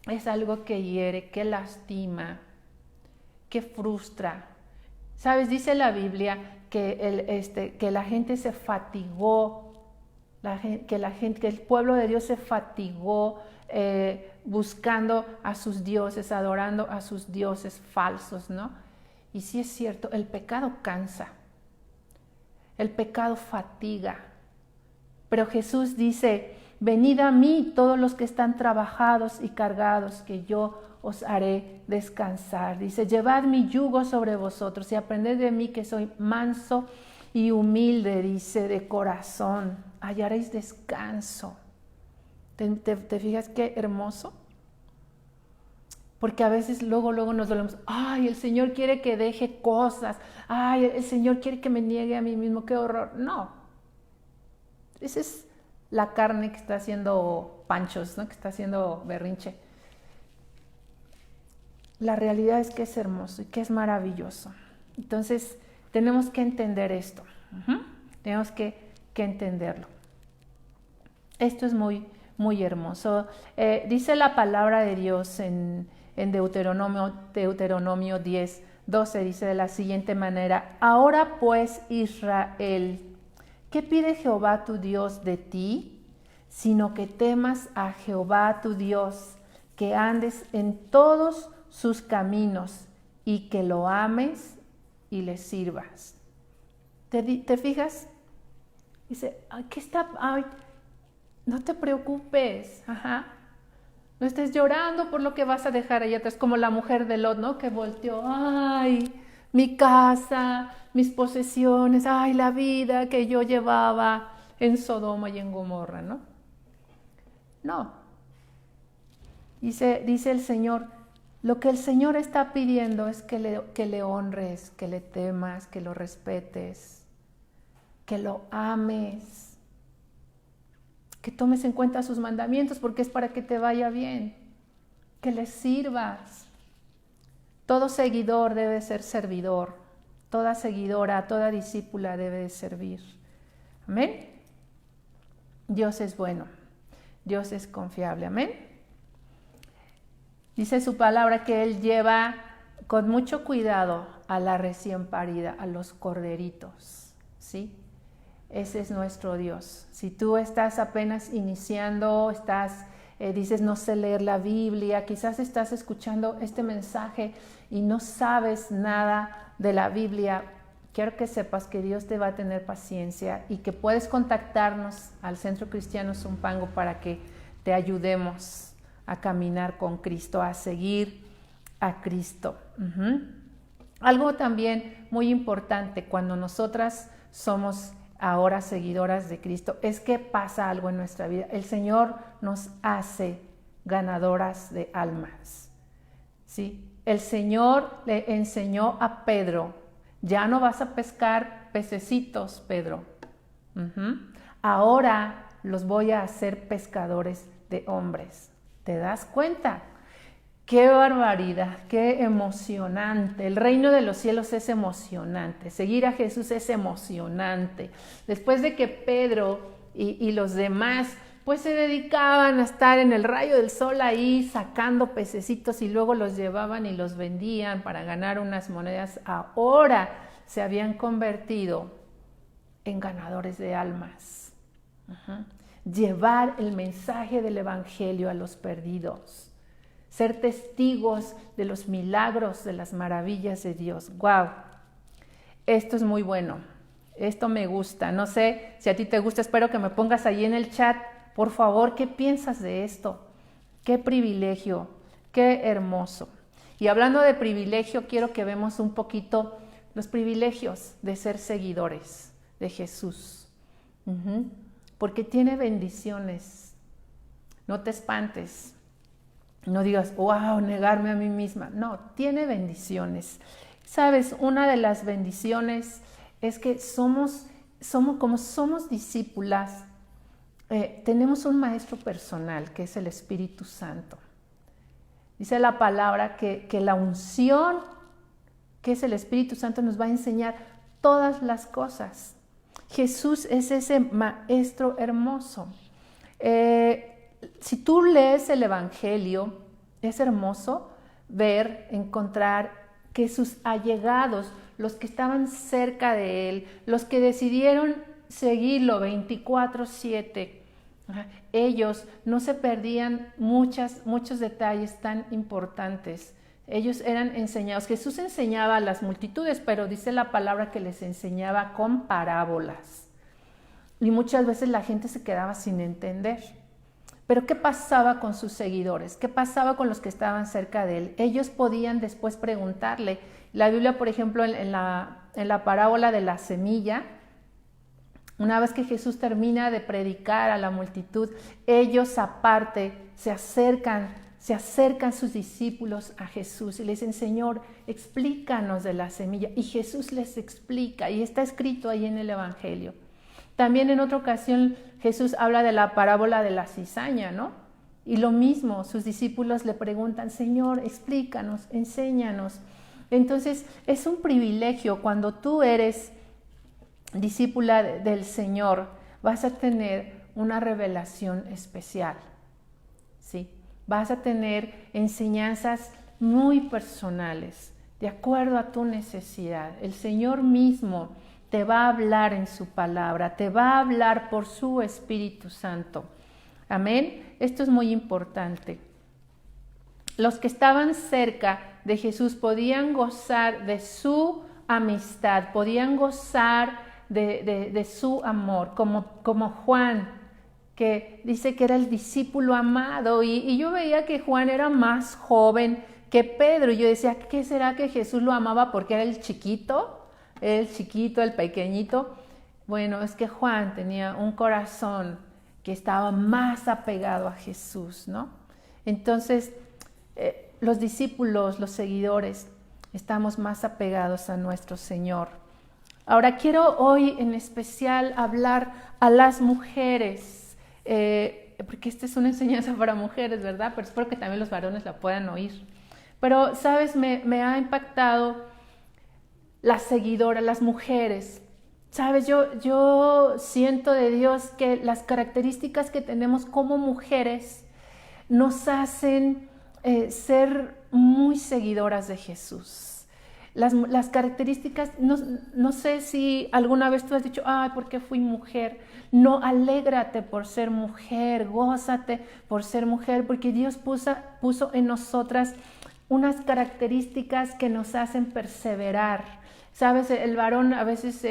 es algo que hiere, que lastima, que frustra. ¿Sabes? Dice la Biblia que la gente se fatigó, que el pueblo de Dios se fatigó buscando a sus dioses, adorando a sus dioses falsos, ¿no? Y sí es cierto, el pecado cansa, el pecado fatiga, pero Jesús dice, venid a mí todos los que están trabajados y cargados, que yo os haré descansar. Dice, llevad mi yugo sobre vosotros y aprended de mí, que soy manso y humilde, dice, de corazón, hallaréis descanso. ¿Te fijas qué hermoso? Porque a veces luego nos dolemos, ay, el Señor quiere que deje cosas, ay, el Señor quiere que me niegue a mí mismo, qué horror. No, esa es la carne que está haciendo panchos, ¿no? Que está haciendo berrinche. La realidad es que es hermoso y que es maravilloso. Entonces, tenemos que entender esto. Tenemos que entenderlo. Esto es muy, muy hermoso. Dice la palabra de Dios en Deuteronomio 10, 12, dice de la siguiente manera, ahora pues Israel, ¿qué pide Jehová tu Dios de ti? Sino que temas a Jehová tu Dios, que andes en todos sus caminos y que lo ames y le sirvas. ¿Te fijas? Dice, aquí está, ay, no te preocupes, no estés llorando por lo que vas a dejar allá atrás, como la mujer de Lot, ¿no? Que volteó, ay, mi casa, mis posesiones, ay, la vida que yo llevaba en Sodoma y en Gomorra, ¿no? No. Dice el Señor, lo que el Señor está pidiendo es que le honres, que le temas, que lo respetes, que lo ames, que tomes en cuenta sus mandamientos, porque es para que te vaya bien, que le sirvas. Todo seguidor debe ser servidor, toda seguidora, toda discípula debe de servir. Amén. Dios es bueno, Dios es confiable, amén. Dice su palabra que Él lleva con mucho cuidado a la recién parida, a los corderitos, ¿sí? Ese es nuestro Dios. Si tú estás apenas iniciando, dices no sé leer la Biblia, quizás estás escuchando este mensaje y no sabes nada de la Biblia, quiero que sepas que Dios te va a tener paciencia y que puedes contactarnos al Centro Cristiano Zumpango para que te ayudemos a caminar con Cristo, a seguir a Cristo. Algo también muy importante cuando nosotras somos ahora seguidoras de Cristo es que pasa algo en nuestra vida. El Señor nos hace ganadoras de almas, ¿sí? El Señor le enseñó a Pedro: ya no vas a pescar pececitos, Pedro. Ahora los voy a hacer pescadores de hombres. ¿Te das cuenta? ¡Qué barbaridad! ¡Qué emocionante! El reino de los cielos es emocionante. Seguir a Jesús es emocionante. Después de que Pedro y los demás pues se dedicaban a estar en el rayo del sol ahí sacando pececitos y luego los llevaban y los vendían para ganar unas monedas, ahora se habían convertido en ganadores de almas. Llevar el mensaje del evangelio a los perdidos, ser testigos de los milagros, de las maravillas de Dios. ¡Wow! Esto es muy bueno, esto me gusta. No sé si a ti te gusta, espero que me pongas ahí en el chat, por favor, ¿qué piensas de esto? ¡Qué privilegio! ¡Qué hermoso! Y hablando de privilegio, quiero que vemos un poquito los privilegios de ser seguidores de Jesús. Porque tiene bendiciones. No te espantes. No digas, wow, negarme a mí misma. No, tiene bendiciones. Sabes, una de las bendiciones es que como somos discípulas, tenemos un maestro personal que es el Espíritu Santo. Dice la palabra que la unción, que es el Espíritu Santo, nos va a enseñar todas las cosas. Jesús es ese maestro hermoso. Si tú lees el Evangelio, es hermoso encontrar que sus allegados, los que estaban cerca de él, los que decidieron seguirlo 24/7, ellos no se perdían muchos detalles tan importantes. Ellos eran enseñados. Jesús enseñaba a las multitudes, pero dice la palabra que les enseñaba con parábolas. Y muchas veces la gente se quedaba sin entender. Pero ¿qué pasaba con sus seguidores? ¿Qué pasaba con los que estaban cerca de él? Ellos podían después preguntarle. La Biblia, por ejemplo, en la parábola de la semilla, una vez que Jesús termina de predicar a la multitud, ellos aparte se acercan sus discípulos a Jesús y le dicen, Señor, explícanos de la semilla. Y Jesús les explica, y está escrito ahí en el Evangelio. También en otra ocasión Jesús habla de la parábola de la cizaña, ¿no? Y lo mismo, sus discípulos le preguntan, Señor, explícanos, enséñanos. Entonces es un privilegio cuando tú eres discípula del Señor, vas a tener una revelación especial, ¿sí? Vas a tener enseñanzas muy personales, de acuerdo a tu necesidad. El Señor mismo te va a hablar en su palabra, te va a hablar por su Espíritu Santo. Amén. Esto es muy importante. Los que estaban cerca de Jesús podían gozar de su amistad, podían gozar de su amor, como Juan, que dice que era el discípulo amado, y yo veía que Juan era más joven que Pedro, y yo decía, ¿qué será que Jesús lo amaba porque era el chiquito, el pequeñito? Bueno, es que Juan tenía un corazón que estaba más apegado a Jesús, ¿no? Entonces, los discípulos, los seguidores, estamos más apegados a nuestro Señor. Ahora quiero hoy en especial hablar a las mujeres, porque esta es una enseñanza para mujeres, ¿verdad? Pero espero que también los varones la puedan oír. Pero, ¿sabes? Me ha impactado las seguidoras, las mujeres. Sabes, yo siento de Dios que las características que tenemos como mujeres nos hacen ser muy seguidoras de Jesús. Las características, no sé si alguna vez tú has dicho, ay, ¿por qué fui mujer? No, alégrate por ser mujer, gózate por ser mujer, porque Dios puso en nosotras unas características que nos hacen perseverar. Sabes, el varón, a veces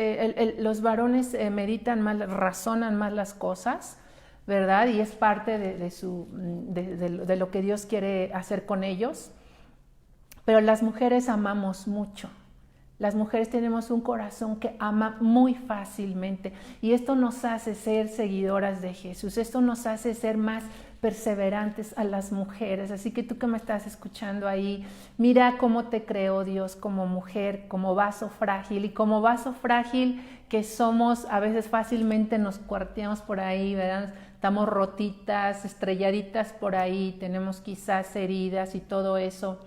los varones meditan más, razonan más las cosas, ¿verdad? Y es parte de lo que Dios quiere hacer con ellos. Pero las mujeres amamos mucho. Las mujeres tenemos un corazón que ama muy fácilmente y esto nos hace ser seguidoras de Jesús. Esto nos hace ser más perseverantes a las mujeres. Así que tú que me estás escuchando ahí, mira cómo te creó Dios como mujer, como vaso frágil. Y como vaso frágil que somos, a veces fácilmente nos cuarteamos por ahí, ¿verdad? Estamos rotitas, estrelladitas por ahí, tenemos quizás heridas y todo eso.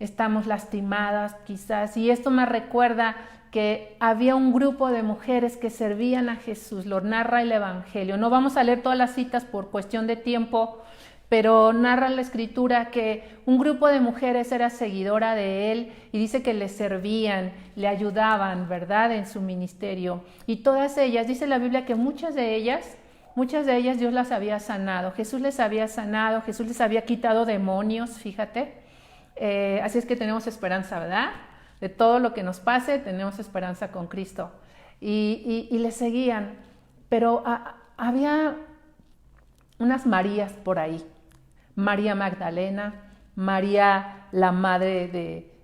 Estamos lastimadas quizás, y esto me recuerda que había un grupo de mujeres que servían a Jesús, lo narra el Evangelio. No vamos a leer todas las citas por cuestión de tiempo, pero narra la Escritura que un grupo de mujeres era seguidora de él y dice que le servían, le ayudaban, ¿verdad?, en su ministerio. Y todas ellas, dice la Biblia que muchas de ellas Dios las había sanado, Jesús les había sanado, Jesús les había quitado demonios, fíjate. Así es que tenemos esperanza, ¿verdad? De todo lo que nos pase, tenemos esperanza con Cristo. Y le seguían, pero había unas Marías por ahí. María Magdalena, María la madre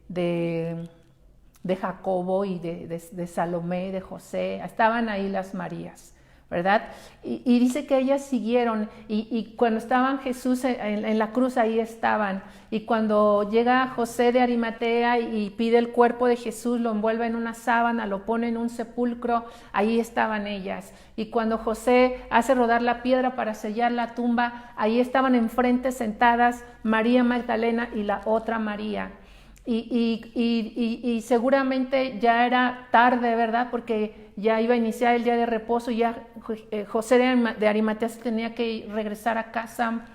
de Jacobo y de Salomé, de José. Estaban ahí las Marías, ¿verdad? Y dice que ellas siguieron y cuando estaban Jesús en la cruz, ahí estaban. Y cuando llega José de Arimatea y pide el cuerpo de Jesús, lo envuelve en una sábana, lo pone en un sepulcro, ahí estaban ellas. Y cuando José hace rodar la piedra para sellar la tumba, ahí estaban enfrente sentadas María Magdalena y la otra María. Y seguramente ya era tarde, ¿verdad? Porque ya iba a iniciar el día de reposo y ya José de Arimatea se tenía que regresar a casa,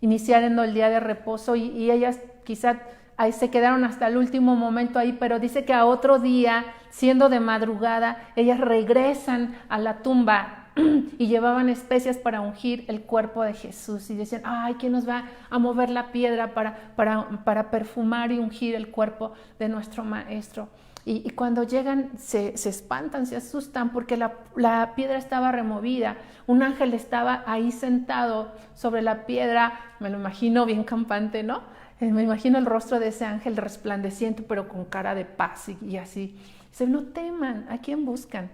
iniciando el día de reposo y ellas quizás ahí se quedaron hasta el último momento ahí, pero dice que a otro día, siendo de madrugada, ellas regresan a la tumba y llevaban especias para ungir el cuerpo de Jesús y decían, ay, ¿quién nos va a mover la piedra para perfumar y ungir el cuerpo de nuestro maestro? Y cuando llegan se espantan, se asustan porque la piedra estaba removida. Un ángel estaba ahí sentado sobre la piedra, me lo imagino bien campante, ¿no? Me imagino el rostro de ese ángel resplandeciente, pero con cara de paz y así. Dice, no teman, ¿a quién buscan?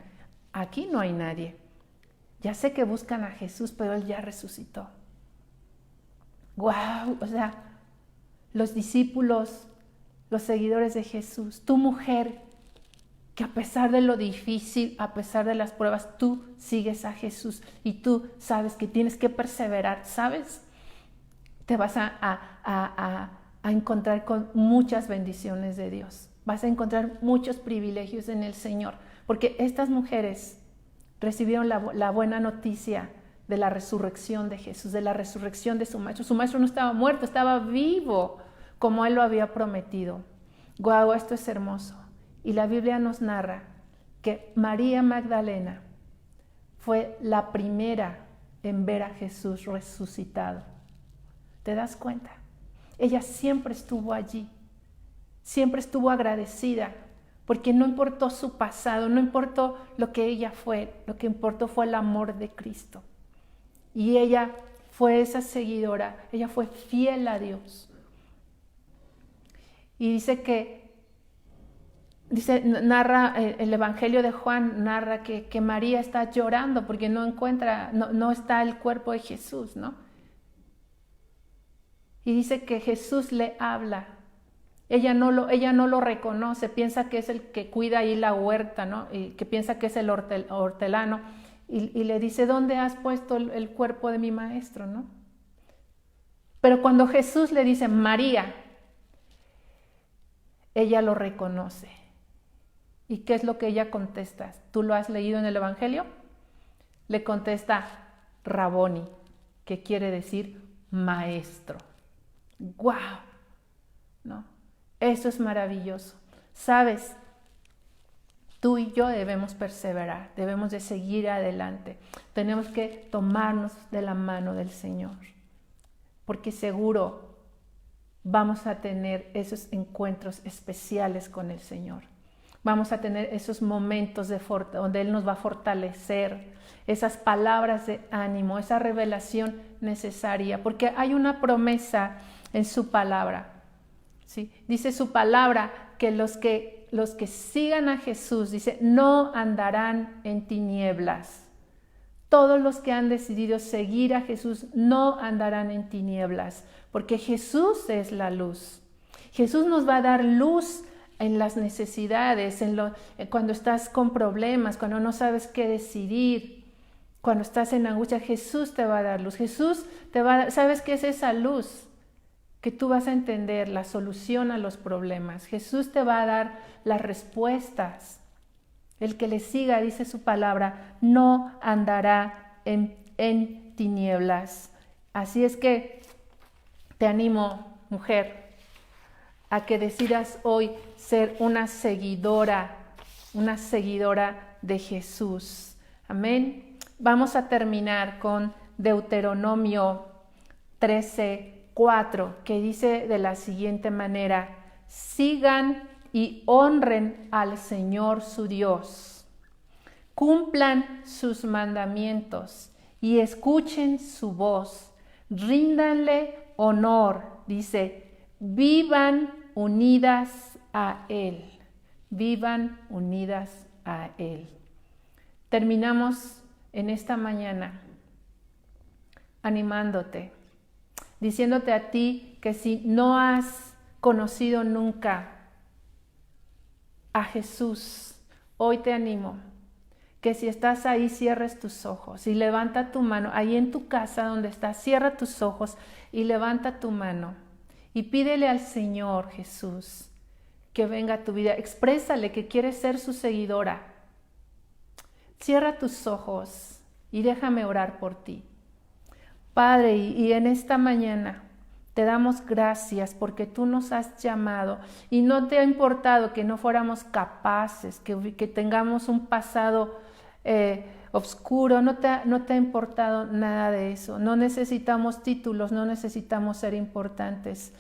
Aquí no hay nadie. Ya sé que buscan a Jesús, pero Él ya resucitó. ¡Guau! O sea, los discípulos, los seguidores de Jesús, tu mujer, que a pesar de lo difícil, a pesar de las pruebas, tú sigues a Jesús y tú sabes que tienes que perseverar, ¿sabes? Te vas a encontrar con muchas bendiciones de Dios. Vas a encontrar muchos privilegios en el Señor, porque estas mujeres recibieron la buena noticia de la resurrección de Jesús, de la resurrección de su maestro. Su maestro no estaba muerto, estaba vivo, como Él lo había prometido. Guau, esto es hermoso. Y la Biblia nos narra que María Magdalena fue la primera en ver a Jesús resucitado. ¿Te das cuenta? Ella siempre estuvo allí, siempre estuvo agradecida, porque no importó su pasado, no importó lo que ella fue, lo que importó fue el amor de Cristo. Y ella fue esa seguidora, ella fue fiel a Dios. Y narra el Evangelio de Juan, narra que María está llorando porque no está el cuerpo de Jesús, ¿no? Y dice que Jesús le habla. Ella no lo reconoce, piensa que es el que cuida ahí la huerta, ¿no? Y que piensa que es el hortelano. Y le dice, ¿dónde has puesto el cuerpo de mi maestro, no? Pero cuando Jesús le dice, María, ella lo reconoce. ¿Y qué es lo que ella contesta? ¿Tú lo has leído en el Evangelio? Le contesta Raboni, que quiere decir maestro. ¡Guau! ¿No? Eso es maravilloso. ¿Sabes? Tú y yo debemos perseverar, debemos de seguir adelante. Tenemos que tomarnos de la mano del Señor, porque seguro vamos a tener esos encuentros especiales con el Señor. Vamos a tener esos momentos donde Él nos va a fortalecer, esas palabras de ánimo, esa revelación necesaria, porque hay una promesa en su palabra. ¿Sí? Dice su palabra que los que sigan a Jesús, dice, no andarán en tinieblas. Todos los que han decidido seguir a Jesús no andarán en tinieblas, porque Jesús es la luz. Jesús nos va a dar luz en las necesidades, cuando estás con problemas, cuando no sabes qué decidir, cuando estás en angustia. Jesús te va a dar luz. Jesús te va a dar, ¿sabes qué es esa luz? Que tú vas a entender la solución a los problemas. Jesús te va a dar las respuestas. El que le siga, dice su palabra, no andará en tinieblas. Así es que te animo, mujer, a que decidas hoy ser una seguidora de Jesús. Amén. Vamos a terminar con Deuteronomio 13:4, que dice de la siguiente manera: sigan y honren al Señor su Dios, cumplan sus mandamientos y escuchen su voz, ríndanle honor, dice, vivan unidas a Él, vivan unidas a Él. Terminamos en esta mañana animándote, diciéndote a ti que si no has conocido nunca a Jesús, hoy te animo que si estás ahí cierres tus ojos y levanta tu mano, ahí en tu casa donde estás, cierra tus ojos y levanta tu mano y pídele al Señor Jesús que venga a tu vida, exprésale que quieres ser su seguidora. Cierra tus ojos y déjame orar por ti. Padre, y en esta mañana te damos gracias porque tú nos has llamado y no te ha importado que no fuéramos capaces, que tengamos un pasado oscuro, no te ha importado nada de eso. No necesitamos títulos, no necesitamos ser importantes,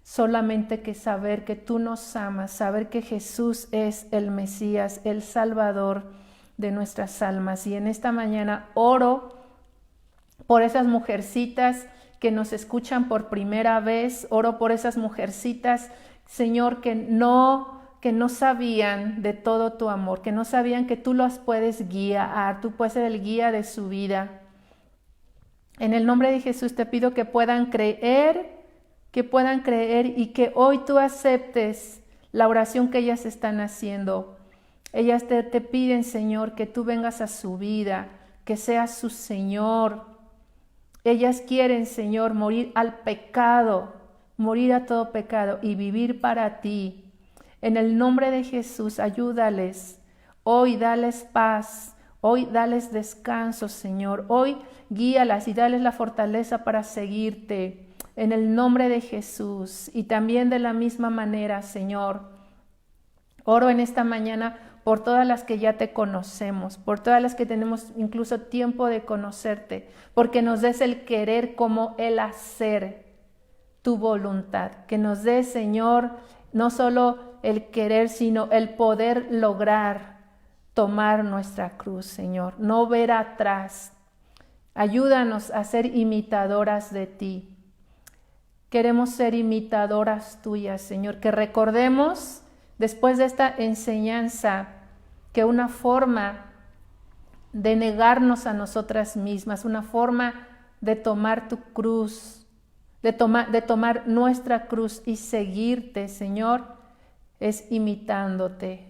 solamente que saber que tú nos amas, saber que Jesús es el Mesías, el Salvador de nuestras almas. Y en esta mañana oro por esas mujercitas que nos escuchan por primera vez, oro por esas mujercitas, Señor, que no sabían de todo tu amor, que no sabían que tú las puedes guiar, tú puedes ser el guía de su vida. En el nombre de Jesús te pido que puedan creer y que hoy tú aceptes la oración que ellas están haciendo. Ellas te piden, Señor, que tú vengas a su vida, que seas su Señor. Ellas quieren, Señor, morir al pecado, morir a todo pecado y vivir para ti. En el nombre de Jesús, ayúdales. Hoy dales paz, hoy dales descanso, Señor. Hoy guíalas y dales la fortaleza para seguirte. En el nombre de Jesús. Y también de la misma manera, Señor, oro en esta mañana por todas las que ya te conocemos, por todas las que tenemos incluso tiempo de conocerte, porque nos des el querer como el hacer tu voluntad, que nos des, Señor, no solo el querer, sino el poder lograr tomar nuestra cruz, Señor, no ver atrás. Ayúdanos a ser imitadoras de ti. Queremos ser imitadoras tuyas, Señor, que recordemos después de esta enseñanza que una forma de negarnos a nosotras mismas, una forma de tomar tu cruz, de tomar nuestra cruz y seguirte, Señor, es imitándote,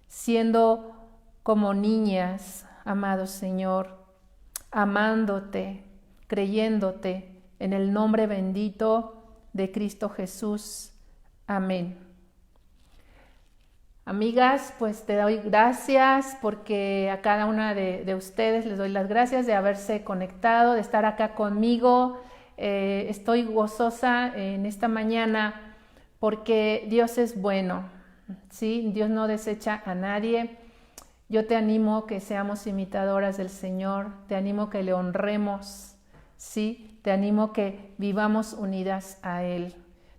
siendo como niñas, amado Señor, amándote, creyéndote, en el nombre bendito de Cristo Jesús. Amén. Amigas, pues te doy gracias porque a cada una de ustedes les doy las gracias de haberse conectado, de estar acá conmigo. Estoy gozosa en esta mañana porque Dios es bueno, ¿sí? Dios no desecha a nadie. Yo te animo que seamos imitadoras del Señor, te animo que le honremos, ¿sí? Te animo que vivamos unidas a Él.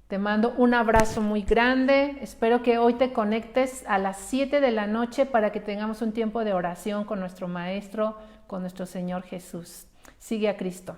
Te mando un abrazo muy grande. Espero que hoy te conectes a las 7 de la noche para que tengamos un tiempo de oración con nuestro Maestro, con nuestro Señor Jesús. Sigue a Cristo.